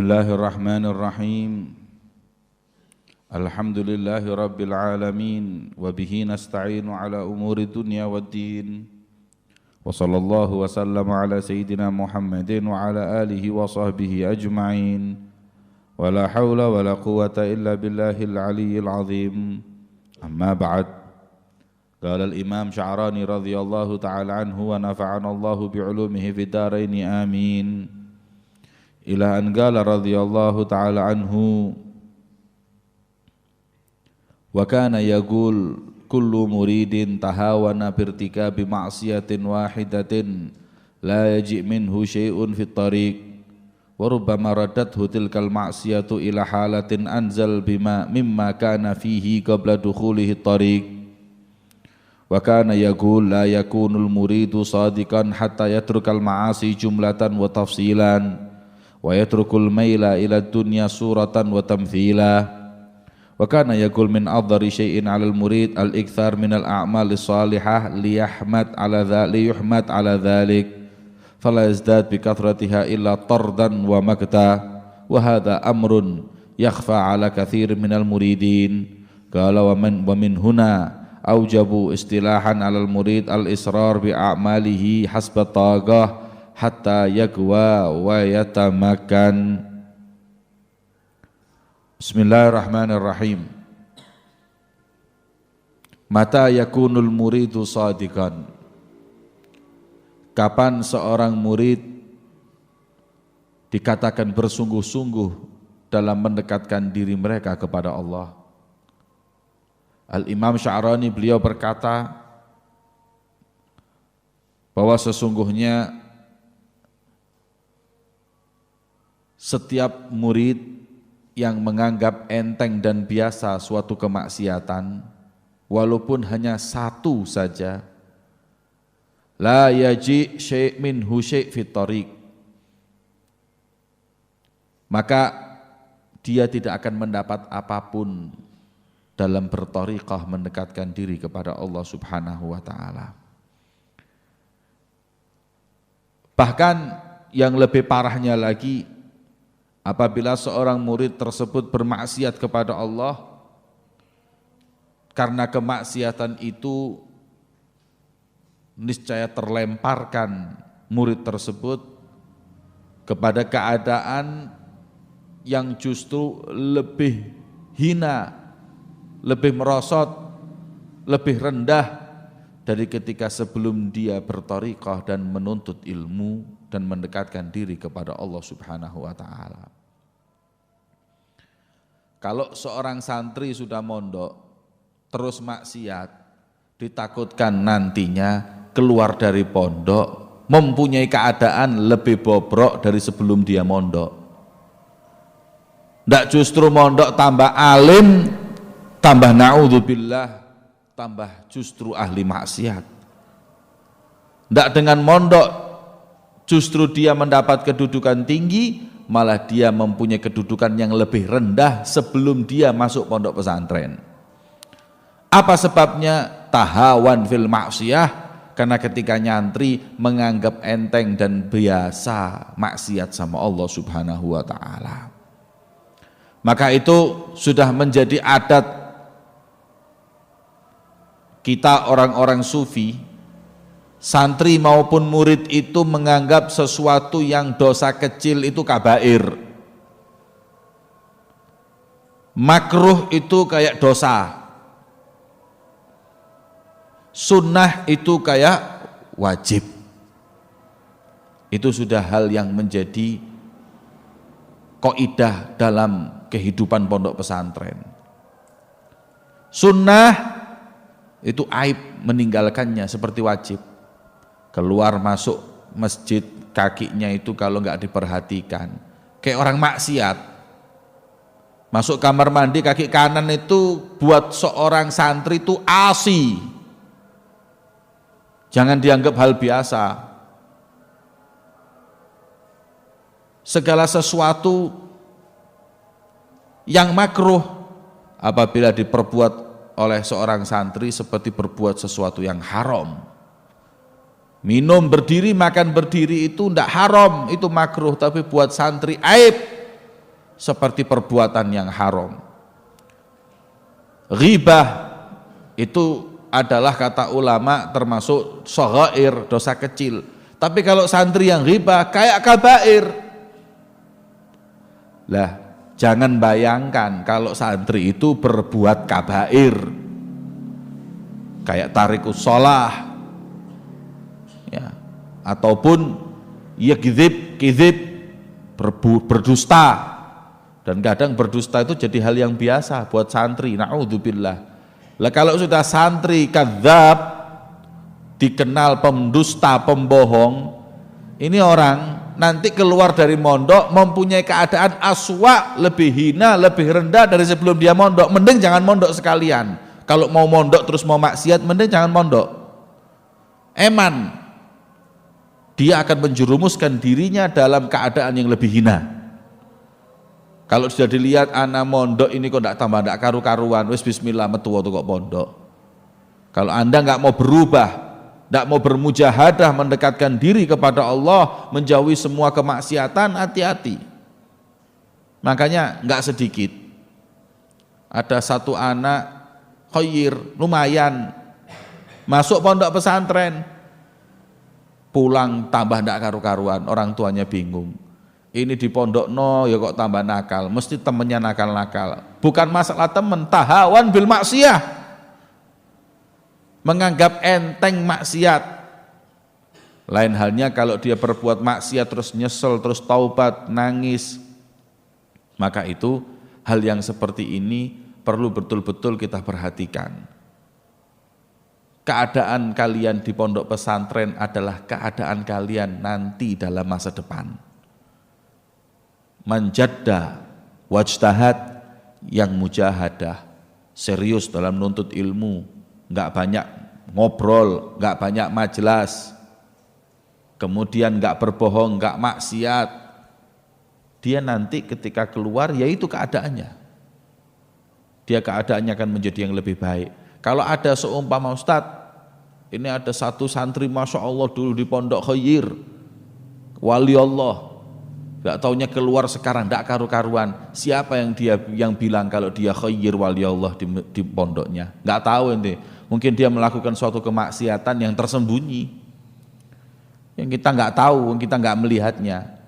Bismillahirrahmanirrahim. Alhamdulillahi rabbil alamin. Wabihi nasta'inu ala umuri dunya waddin. Wa sallallahu wa sallama ala sayyidina Muhammadin wa ala alihi wa sahbihi ajma'in. Wa la hawla wa la quwata illa billahil aliyyil azim. Amma ba'd. Qala al-imam Sya'rani radhiyallahu ta'ala anhu wa nafa'ana Allahu bi'ulumihi fid dharain amin. Ila an qala radhiyallahu ta'ala anhu wa kana yaqul kullu muridin tahawana birtikabi ma'siyatin wahidatin la yaji' minhu syai'un fit tariq wa rubbama raddathu tilkal ma'siyatu ila halatin anzal bima mimma kana fihi qabla dukhulihi tariq wa kana yaqul la yakunul muridu sadiqan hatta yatrukal ma'asi jumlatan wa tafsilan wa yatrukul maila ila dunya suratan wa tamthila. Wa kana yaqul min afdhari syai'in 'alal murid al-ikthar min al-a'mali shalihah liyuhmad 'ala dhalik fala yazdad bi kathratiha illa tardan wa makta wa hadha amrun yakhfa 'ala katsir min al-muridin. Qala wa min huna aujabu istilahan 'alal murid al-israr bi a'malihi hasba taqah hatta yaqwa wa yatamakkan. Bismillahirrahmanirrahim. Mata yakunul muridu shadiqan. Kapan seorang murid dikatakan bersungguh-sungguh dalam mendekatkan diri mereka kepada Allah? Al-Imam Sya'rani beliau berkata bahwa sesungguhnya setiap murid yang menganggap enteng dan biasa suatu kemaksiatan, walaupun hanya satu saja, la yaji syai' minhu syai' fit tariq, maka dia tidak akan mendapat apapun dalam berthariqah mendekatkan diri kepada Allah Subhanahu wa ta'ala. Bahkan yang lebih parahnya lagi, apabila seorang murid tersebut bermaksiat kepada Allah, karena kemaksiatan itu niscaya terlemparkan murid tersebut kepada keadaan yang justru lebih hina, lebih merosot, lebih rendah dari ketika sebelum dia berthariqah dan menuntut ilmu dan mendekatkan diri kepada Allah Subhanahu wa ta'ala. Kalau seorang santri sudah mondok terus maksiat, ditakutkan nantinya keluar dari pondok mempunyai keadaan lebih bobrok dari sebelum dia mondok. Ndak justru mondok tambah alim, tambah na'udzubillah, tambah justru ahli maksiat. Ndak dengan mondok justru dia mendapat kedudukan tinggi, malah dia mempunyai kedudukan yang lebih rendah sebelum dia masuk pondok pesantren. Apa sebabnya? Tahawan fil maksiyah, karena ketika nyantri menganggap enteng dan biasa maksiat sama Allah Subhanahu wa ta'ala. Maka itu sudah menjadi adat kita orang-orang sufi, santri maupun murid itu menganggap sesuatu yang dosa kecil itu kabair. Makruh itu kayak dosa. Sunnah itu kayak wajib. Itu sudah hal yang menjadi kaidah dalam kehidupan pondok pesantren. Sunnah itu aib meninggalkannya seperti wajib. Keluar masuk masjid kakinya itu kalau nggak diperhatikan kayak orang maksiat. Masuk kamar mandi kaki kanan itu buat seorang santri itu asi. Jangan dianggap hal biasa. Segala sesuatu yang makruh apabila diperbuat oleh seorang santri seperti berbuat sesuatu yang haram. Minum berdiri, makan berdiri itu tidak haram, itu makruh, tapi buat santri aib. seperti perbuatan yang haram. Ghibah itu adalah kata ulama termasuk shaghair, dosa kecil. Tapi kalau santri yang ghibah kayak kabair. Lah, jangan bayangkan kalau santri itu berbuat kabair. Kayak tarikus shalah. Ya, ataupun ya kizib berdusta. Dan kadang berdusta itu jadi hal yang biasa buat santri, na'udzubillah. Lah kalau sudah santri kadzab, dikenal pendusta, pembohong, ini orang nanti keluar dari mondok mempunyai keadaan aswa, lebih hina, lebih rendah dari sebelum dia mondok. Mending jangan mondok sekalian. Kalau mau mondok terus mau maksiat, mending jangan mondok. Eman, dia akan menjerumuskan dirinya dalam keadaan yang lebih hina. Kalau sudah dilihat anak mondok ini kok tambah ndak karu-karuan, wis bismillah metu kok pondok. Kalau Anda nggak mau berubah, nggak mau bermujahadah mendekatkan diri kepada Allah, menjauhi semua kemaksiatan, hati-hati. Makanya nggak sedikit ada satu anak khair lumayan masuk pondok pesantren, pulang tambah ndak karu-karuan, orang tuanya bingung. Ini di pondok no ya kok tambah nakal, mesti temennya nakal-nakal. Bukan masalah temen, tahawan bil maksiyah, menganggap enteng maksiat. Lain halnya kalau dia berbuat maksiat terus nyesel, terus taubat, nangis. Maka itu hal yang seperti ini perlu betul-betul kita perhatikan. Keadaan kalian di pondok pesantren adalah keadaan kalian nanti dalam masa depan. Manjadda wajtahad, yang mujahadah, serius dalam nuntut ilmu, nggak banyak ngobrol, nggak banyak majelis, kemudian nggak berbohong, nggak maksiat. Dia nanti ketika keluar yaitu keadaannya, dia keadaannya akan menjadi yang lebih baik. Kalau ada seumpama Ustadz, ini ada satu santri Masya Allah dulu di pondok khair, wali Allah, gak taunya keluar sekarang gak karu-karuan. Siapa yang bilang kalau dia khair wali Allah di pondoknya? Gak tahu ente. Mungkin dia melakukan suatu kemaksiatan yang tersembunyi, yang kita gak tahu, yang kita gak melihatnya.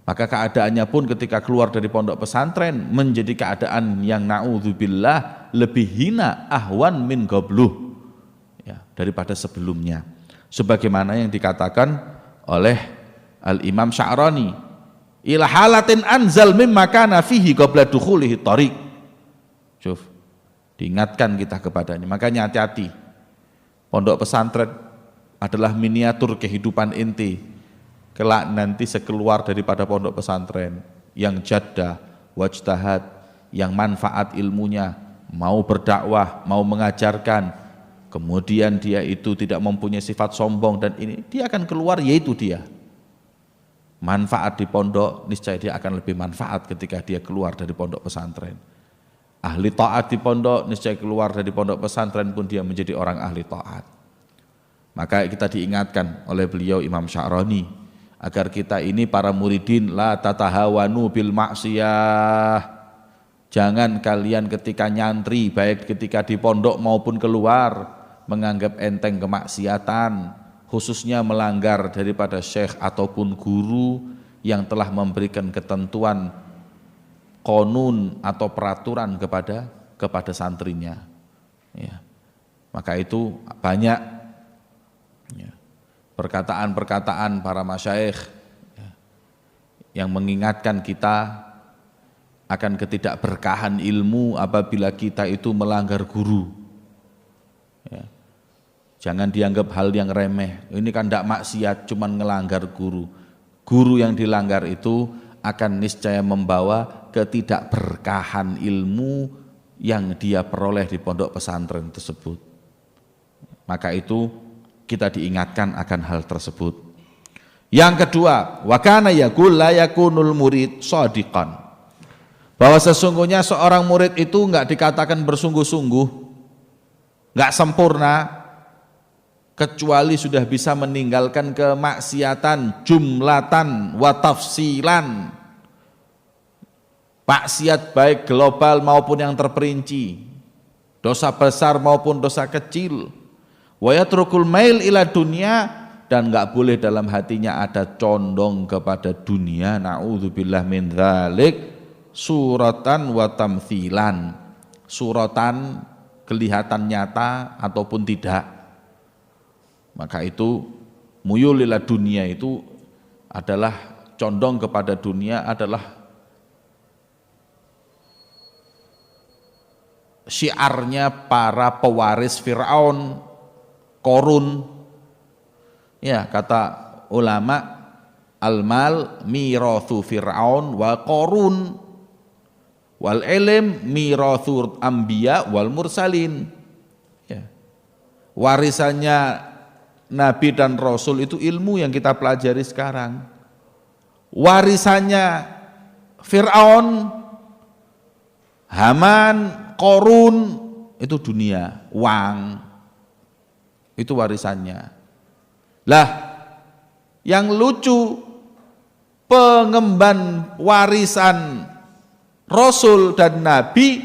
Maka keadaannya pun ketika keluar dari pondok pesantren menjadi keadaan yang na'udzubillah lebih hina, ahwan min qabluh, ya, daripada sebelumnya. Sebagaimana yang dikatakan oleh Al-Imam Sya'rani, ila halatin anzal mimma kana fihi qabla dukhulihi thariq. Syuf, diingatkan kita kepadanya. Makanya hati-hati. Pondok pesantren adalah miniatur kehidupan inti. Kelak nanti sekeluar daripada pondok pesantren, yang jaddah, wajtahad, yang manfaat ilmunya, mau berdakwah, mau mengajarkan, kemudian dia itu tidak mempunyai sifat sombong dan ini, dia akan keluar yaitu dia. Manfaat di pondok, niscaya dia akan lebih manfaat ketika dia keluar dari pondok pesantren. Ahli taat di pondok, niscaya keluar dari pondok pesantren pun dia menjadi orang ahli taat. Maka kita diingatkan oleh beliau Imam Sya'rani agar kita ini para muridin la tatahawanu bil maksiyah. Jangan kalian ketika nyantri, baik ketika di pondok maupun keluar, menganggap enteng kemaksiatan, khususnya melanggar daripada syekh ataupun guru yang telah memberikan ketentuan konun atau peraturan kepada santrinya. Ya. Maka itu banyak ya, perkataan-perkataan para masyayikh ya, yang mengingatkan kita akan ketidakberkahan ilmu apabila kita itu melanggar guru. Ya. Jangan dianggap hal yang remeh. Ini kan tidak maksiat, cuman ngelanggar guru. Guru yang dilanggar itu akan niscaya membawa ketidakberkahan ilmu yang dia peroleh di pondok pesantren tersebut. Maka itu kita diingatkan akan hal tersebut. Yang kedua, wa kana yaqul la yakunul murid shadiqan. Bahwa sesungguhnya seorang murid itu enggak dikatakan bersungguh-sungguh, enggak sempurna, kecuali sudah bisa meninggalkan kemaksiatan jumlatan wa tafsilan, maksiat baik global maupun yang terperinci, dosa besar maupun dosa kecil. Wa yatrukul mail ila dunya, dan enggak boleh dalam hatinya ada condong kepada dunia. Na'udzubillah min dzalik. Suratan wa tamthilan, suratan kelihatan nyata ataupun tidak. Maka itu muyul ila dunia itu adalah condong kepada dunia, adalah syiarnya para pewaris Fir'aun, Korun. Ya, kata ulama, al-mal mirathu Fir'aun wa Korun, wal ilm mirathul anbiya wal mursalin. Ya. Warisannya Nabi dan Rasul itu ilmu yang kita pelajari sekarang. Warisannya Fir'aun, Haman, Korun itu dunia, uang. Itu warisannya. Lah, yang lucu, pengemban warisan Rasul dan Nabi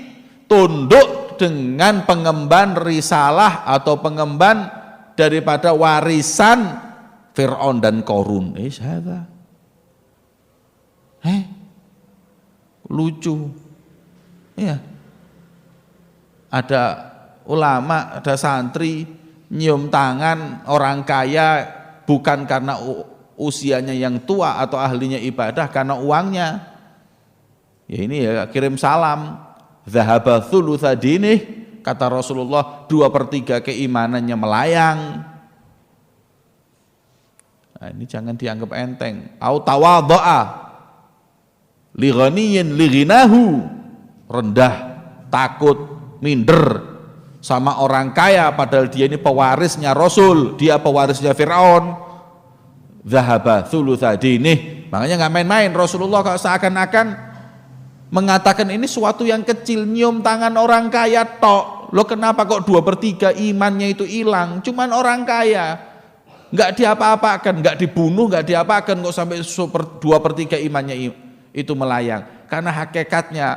tunduk dengan pengemban risalah atau pengemban daripada warisan Fir'aun dan Korun. Siapa? Lucu. Ya. Ada ulama, ada santri nyium tangan orang kaya bukan karena usianya yang tua atau ahlinya ibadah, karena uangnya. Ya ini ya kirim salam. Zahaba thulutsa dinih, kata Rasulullah, 2/3 keimanannya melayang. Nah, ini jangan dianggap enteng. Au tawadha'a li ghaniyin li ghinahu, rendah, takut, minder sama orang kaya padahal dia ini pewarisnya Rasul, dia pewarisnya Fir'aun. Zahaba thulutsa dinih. Makanya nggak main-main Rasulullah kalau seakan-akan mengatakan ini suatu yang kecil, nyium tangan orang kaya tok. Lo kenapa kok 2/3 imannya itu hilang? Cuman orang kaya, nggak diapa-apakan, nggak dibunuh, nggak diapakan, kok sampai 2/3 imannya itu melayang. Karena hakikatnya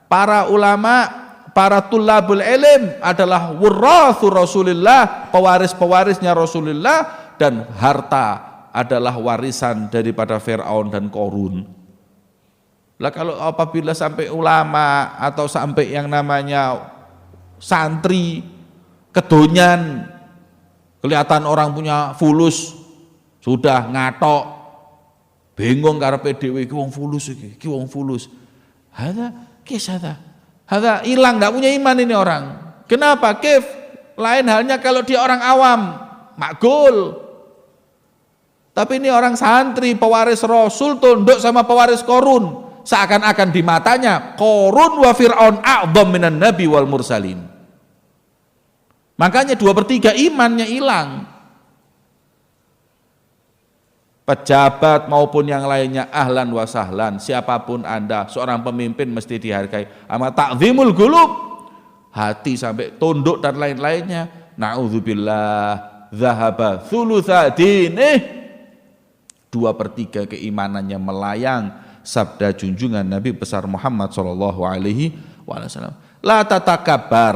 para ulama, para tulabul ilm adalah wurrathu Rasulillah, pewaris-pewarisnya Rasulullah, dan harta adalah warisan daripada Fir'aun dan Korun. Lah kalau apabila sampai ulama atau sampai yang namanya santri kedonyan, kelihatan orang punya fulus, sudah ngatok, bingung karepe dhewe iki wong fulus iki wong fulus. Hadza hilang, enggak punya iman ini orang. Kenapa? Kif? Lain halnya kalau dia orang awam, makgul. Tapi ini orang santri, pewaris Rasul, tunduk sama pewaris Korun. Seakan-akan di matanya Korun wa Fir'aun a'dham minan nabi wal mursalin. Makanya 2/3 imannya hilang. Pejabat maupun yang lainnya, ahlan wa sahlan, siapapun Anda, seorang pemimpin mesti dihargai. Ama ta'zimul qulub, hati sampai tunduk dan lain-lainnya. Na'udzubillah, zahaba thulutsa dinih, 2/3 keimanannya melayang. Sabda junjungan Nabi besar Muhammad sallallahu alaihi wasallam. La tatakabbar,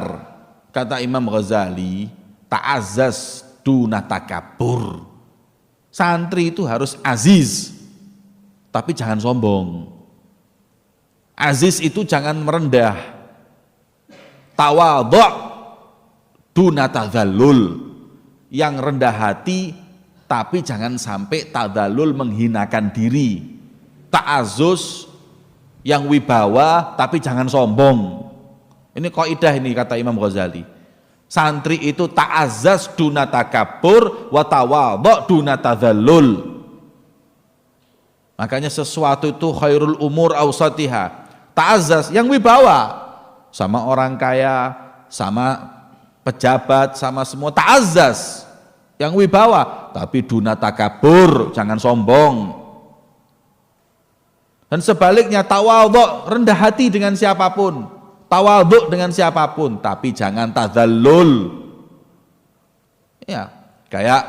kata Imam Ghazali, ta'azzaz duna takabbur. Santri itu harus aziz, tapi jangan sombong. Aziz itu jangan merendah. Tawadhu' duna tadzallul, yang rendah hati tapi jangan sampai tadzallul, menghinakan diri. Ta'azus, yang wibawa tapi jangan sombong. Ini kaidah ini kata Imam Ghazali. Santri itu ta'azzaz duna takabbur wa tawadhu duna tadzallul. Makanya sesuatu itu khairul umur awsatiha. Ta'azzaz, yang wibawa, sama orang kaya, sama pejabat, sama semua ta'azzaz, yang wibawa, tapi duna takabbur, jangan sombong. Dan sebaliknya tawadhu, rendah hati dengan siapapun, tawadhu dengan siapapun, tapi jangan tadzallul. Ya, kayak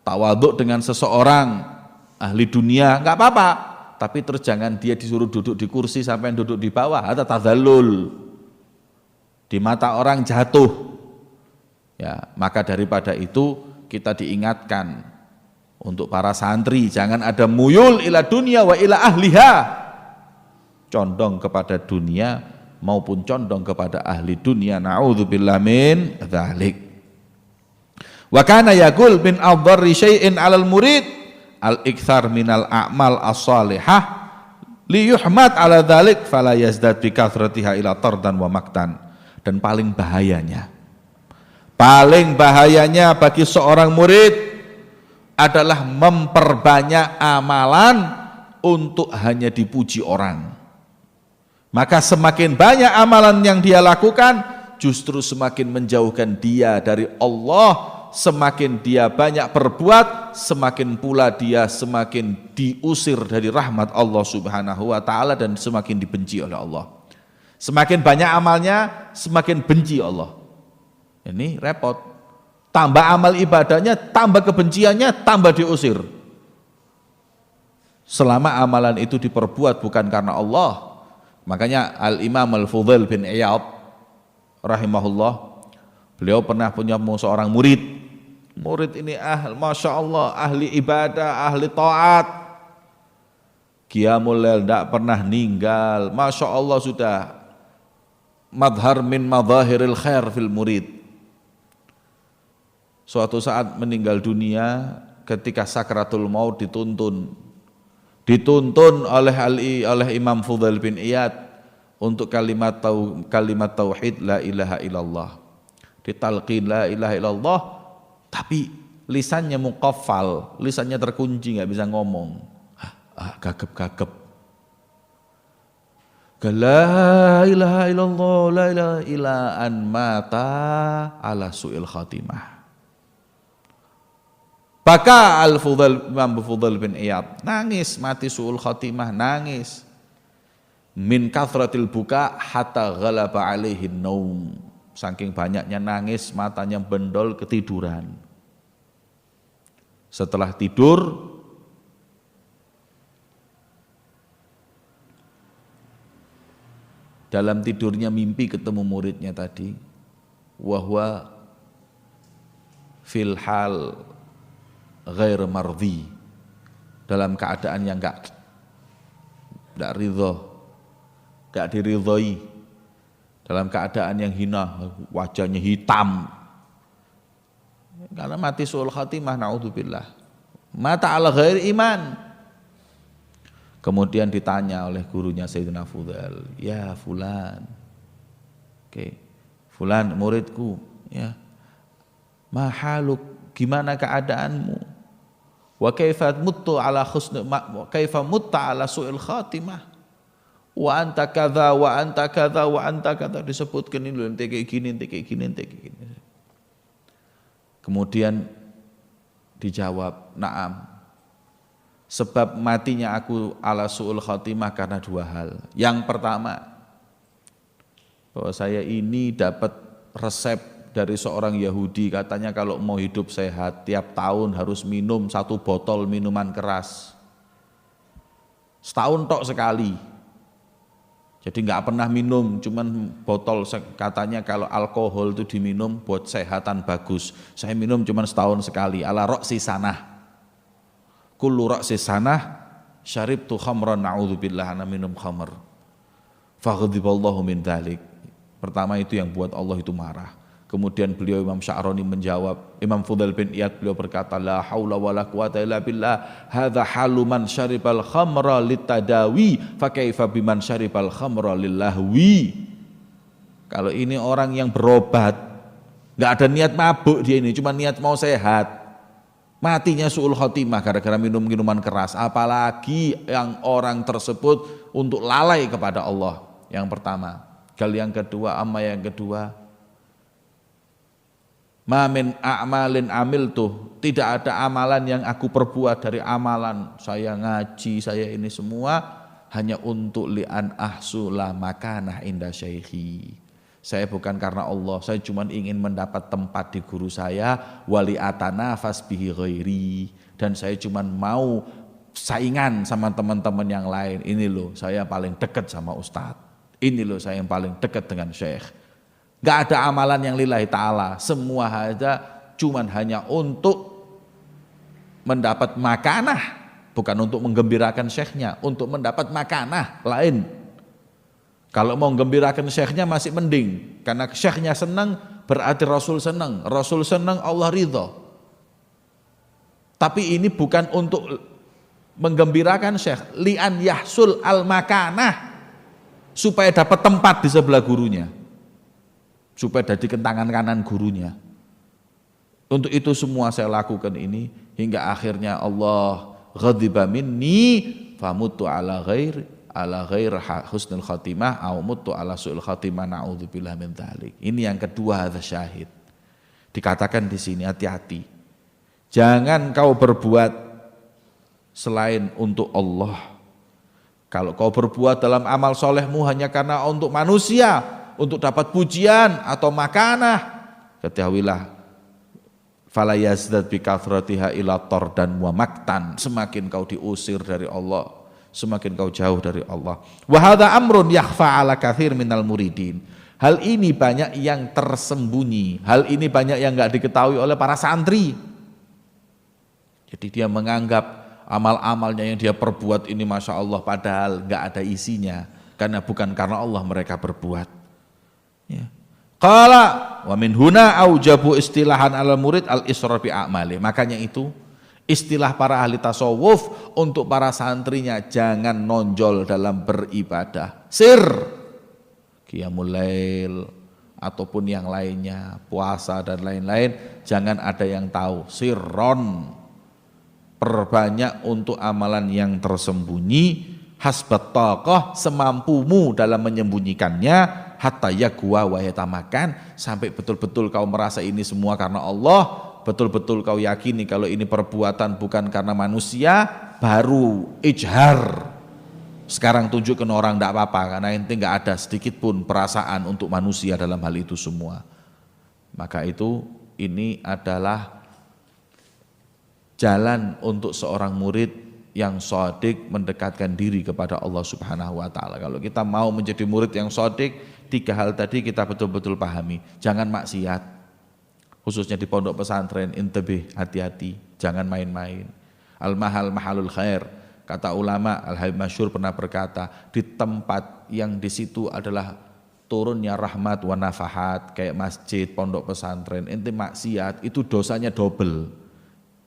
tawadhu dengan seseorang ahli dunia, nggak apa-apa, tapi terus jangan dia disuruh duduk di kursi sampai duduk di bawah, ada tadzallul. Di mata orang jatuh. Ya, maka daripada itu kita diingatkan untuk para santri jangan ada muyul ila dunia wa ila ahliha. Condong kepada dunia maupun condong kepada ahli dunia. Na'udzubillah min dzalik. Wa kana yaqul min adharri syai'in 'alal murid al-iktsar minal a'mal as-salihah li yuhmad 'ala dzalik fala yazdad bi kathratiha ila tardan wa maktan. Dan paling bahayanya bagi seorang murid adalah memperbanyak amalan untuk hanya dipuji orang. Maka semakin banyak amalan yang dia lakukan, justru semakin menjauhkan dia dari Allah. Semakin dia banyak berbuat, semakin pula dia semakin diusir dari rahmat Allah Subhanahu wa taala dan semakin dibenci oleh Allah. Semakin banyak amalnya, semakin benci Allah. Ini repot. Tambah amal ibadahnya, tambah kebenciannya, tambah diusir. Selama amalan itu diperbuat bukan karena Allah. Makanya Al-Imam Al-Fudail bin Iyad rahimahullah, beliau pernah punya seorang murid. Murid ini Masya Allah, ahli ibadah, ahli taat. Qiyamul lail tidak pernah ninggal. Masya Allah sudah madhar min madhahiril khair fil murid. Suatu saat meninggal dunia ketika sakratul maut dituntun oleh Imam Fudail bin Iyad untuk kalimat tauhid la ilaha illallah. Ditalqin la ilaha illallah, tapi lisannya muqaffal, lisannya terkunci, nggak bisa ngomong. Gagap. La ilaha illallah, la ilaha illa an mata ala su'il khatimah. Baka Imam Fudail bin Iyad nangis, mati su'ul khatimah, nangis. Min kathratil buka hatta ghalaba alaihi naum. Saking banyaknya nangis, matanya bendol, ketiduran. Setelah tidur, dalam tidurnya mimpi ketemu muridnya tadi, wahwa fil hal ghair mardhi, dalam keadaan yang enggak ridho, enggak diridhoi, dalam keadaan yang hina, wajahnya hitam karena mati su'ul khatimah, naudzubillah, mata ala ghair iman. Kemudian ditanya oleh gurunya Sayyidina Fudail, ya fulan, fulan muridku, ya, mahaluk, gimana keadaanmu? Wa kaifa mutta ala su'il khatimah? Wa anta kadza wa anta kadza wa anta kadza, disebutkan ini loh, ente kayak gini. Kemudian dijawab, na'am. Sebab matinya aku ala su'ul khatimah karena dua hal. Yang pertama, bahwa saya ini dapat resep dari seorang Yahudi, katanya kalau mau hidup sehat tiap tahun harus minum 1 botol minuman keras. Setahun tok sekali. Jadi nggak pernah minum, cuman botol, katanya kalau alkohol itu diminum buat kesehatan bagus. Saya minum cuman setahun sekali, ala roksi sanah. Kullu ra'si sanah syaribtu khamran, na'udzubillah, ana minum khamr. Faghdiballahu min dzalik. Pertama itu yang buat Allah itu marah. Kemudian beliau Imam Sya'rani menjawab, Imam Fudail bin Iyad beliau berkata, la haula wala quwata illa billah, hadza halu man syaribal khamra litadawi, fa kaifa biman syaribal khamra lillahwi. Kalau ini orang yang berobat, enggak ada niat mabuk dia ini, cuma niat mau sehat. Matinya su'ul khatimah gara-gara minum minuman keras, apalagi yang orang tersebut untuk lalai kepada Allah. Yang pertama. Yang kedua, yang kedua, ma min a'malin amiltuh, tidak ada amalan yang aku perbuat dari amalan saya ngaji, saya ini semua hanya untuk li'an ahsula makanah inda syaikhi. Saya bukan karena Allah, saya cuma ingin mendapat tempat di guru saya, wali atanafas bihi ghairi, dan saya cuma mau saingan sama teman-teman yang lain. Ini loh saya paling dekat sama Ustadz. Ini loh saya yang paling dekat dengan Syekh. Gak ada amalan yang lillahi ta'ala. Semua aja cuman hanya untuk mendapat makanah. Bukan untuk menggembirakan syekhnya. Untuk mendapat makanah lain. Kalau mau menggembirakan syekhnya masih mending. Karena syekhnya senang berarti Rasul senang. Rasul senang Allah ridho. Tapi ini bukan untuk menggembirakan syekh. Li'an yahsul al-makanah. Supaya dapat tempat di sebelah gurunya. Supaya jadi kentangan kanan gurunya. Untuk itu semua saya lakukan ini hingga akhirnya Allah ghadiba minni famutu ala ghair husnul khatimah au mutu ala su'il khatimah na'udzubillah min dzalik. Ini yang kedua, hadza syahid. Dikatakan di sini hati-hati. Jangan kau berbuat selain untuk Allah. Kalau kau berbuat dalam amal solehmu hanya karena untuk manusia, untuk dapat pujian atau makanah, ketahuilah fala yazdad bi kathratiha ila tardan wa maktan. Semakin kau diusir dari Allah, semakin kau jauh dari Allah. Wa hadza amrun yakhfa ala katsir minal muridin. Hal ini banyak yang tersembunyi, hal ini banyak yang enggak diketahui oleh para santri. Jadi dia menganggap amal-amalnya yang dia perbuat ini Masya Allah padahal enggak ada isinya. Karena bukan karena Allah mereka berbuat. Ya. Qala wa min huna aujabu istilahan al murid al israr bi a'mali. Makanya itu istilah para ahli tasawuf untuk para santrinya, jangan nonjol dalam beribadah. Sir, qiyamul lail ataupun yang lainnya, puasa dan lain-lain, jangan ada yang tahu. Sirron, perbanyak untuk amalan yang tersembunyi, hasbat taqah, semampumu dalam menyembunyikannya, hatta yakwa wa yatamakan, sampai betul-betul kau merasa ini semua karena Allah, betul-betul kau yakini kalau ini perbuatan bukan karena manusia, baru ijhar. Sekarang tunjukkan orang tidak apa-apa, karena ente nggak ada sedikit pun perasaan untuk manusia dalam hal itu semua. Maka itu ini adalah jalan untuk seorang murid yang shadiq mendekatkan diri kepada Allah Subhanahu wa taala. Kalau kita mau menjadi murid yang shadiq, 3 hal tadi kita betul-betul pahami. Jangan maksiat. Khususnya di pondok pesantren, intabih, hati-hati, jangan main-main. Al-mahal mahalul khair. Kata ulama, Al-Habib Masyhur pernah berkata, di tempat yang di situ adalah turunnya rahmat wa nafahat, kayak masjid, pondok pesantren, ente maksiat, itu dosanya double.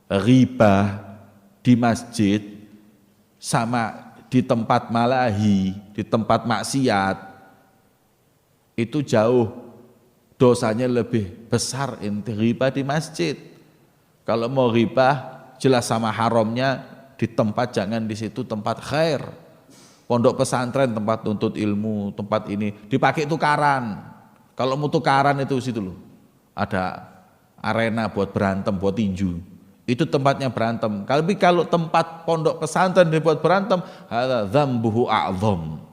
Ghibah di masjid sama di tempat malahi, di tempat maksiat, itu jauh dosanya lebih besar. Ente ghibah di masjid, kalau mau ghibah jelas sama haramnya di tempat, jangan di situ tempat khair. Pondok pesantren tempat nuntut ilmu, tempat ini dipakai tukaran. Kalau mau tukaran itu situ loh, ada arena buat berantem, buat tinju. Itu tempatnya berantem. Tapi kalau tempat pondok pesantren dibuat berantem, hadza dzambuhu a'dzam.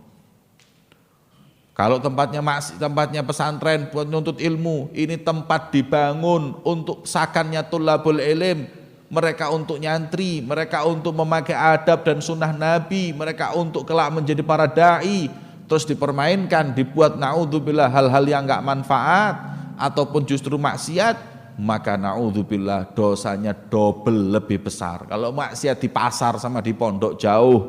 Kalau tempatnya pesantren buat nuntut ilmu, ini tempat dibangun untuk sakannya tulabul ilm, mereka untuk nyantri, mereka untuk memakai adab dan sunnah Nabi, mereka untuk kelak menjadi para dai, terus dipermainkan, dibuat naudzubillah hal-hal yang enggak manfaat ataupun justru maksiat, maka naudzubillah dosanya double lebih besar. Kalau maksiat di pasar sama di pondok jauh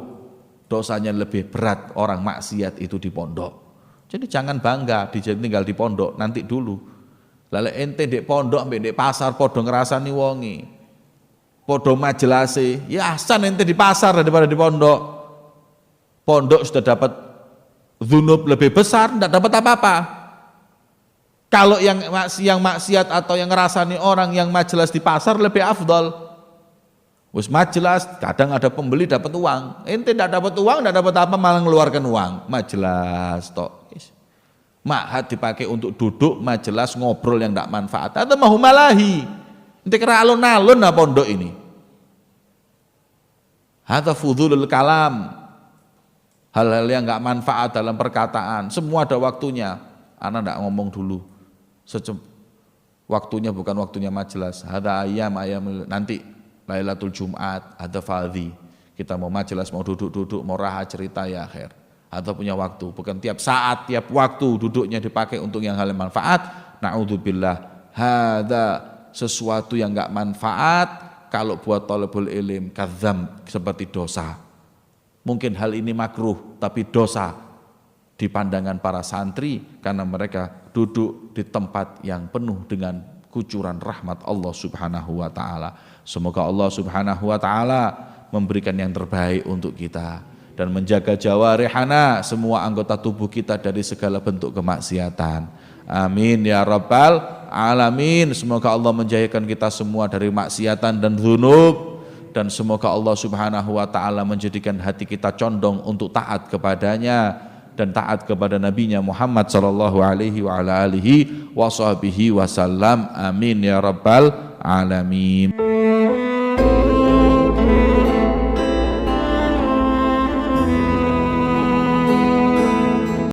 dosanya lebih berat orang maksiat itu di pondok. Jadi jangan bangga tinggal di pondok, nanti dulu. Lalu ente di pondok sampai di pasar podo ngerasani wongi, podo majelase, ya asan ente di pasar daripada di pondok. Pondok sudah dapat dzunub lebih besar, tidak dapat apa-apa. Kalau yang maksiat atau yang ngerasani orang yang majelas di pasar lebih afdal. Wis majelas, kadang ada pembeli dapat uang. Ente tidak dapat uang, tidak dapat apa, malah mengeluarkan uang. Majelas tok. Ma'had dipakai untuk duduk, majelas ngobrol yang tidak manfaat. Atau mau malahi. Ente kira alun-alun apa pondok ini. Hadza fudhulul kalam. Hal-hal yang enggak manfaat dalam perkataan, semua ada waktunya. Ana enggak ngomong dulu. Waktunya bukan waktunya majelis. Ada ayam nanti Lailatul Jumat, ada fadhi. Kita mau majelis, mau duduk-duduk, mau raha cerita ya khair. Atau punya waktu, bukan tiap saat, tiap waktu duduknya dipakai untuk yang hal yang manfaat. Na'udzubillah, hada sesuatu yang enggak manfaat kalau buat thalibul ilm kadzam, seperti dosa. Mungkin hal ini makruh tapi dosa di pandangan para santri karena mereka duduk di tempat yang penuh dengan kucuran rahmat Allah Subhanahu wa taala. Semoga Allah Subhanahu wa taala memberikan yang terbaik untuk kita dan menjaga jawarihana, semua anggota tubuh kita dari segala bentuk kemaksiatan. Amin ya rabbal alamin. Semoga Allah menjauhkan kita semua dari maksiatan dan dzunub, dan semoga Allah Subhanahu wa taala menjadikan hati kita condong untuk taat kepadanya dan taat kepada nabinya Muhammad sallallahu alaihi wa ala alihi wa sahbihi wasallam. Amin ya rabbal alamin.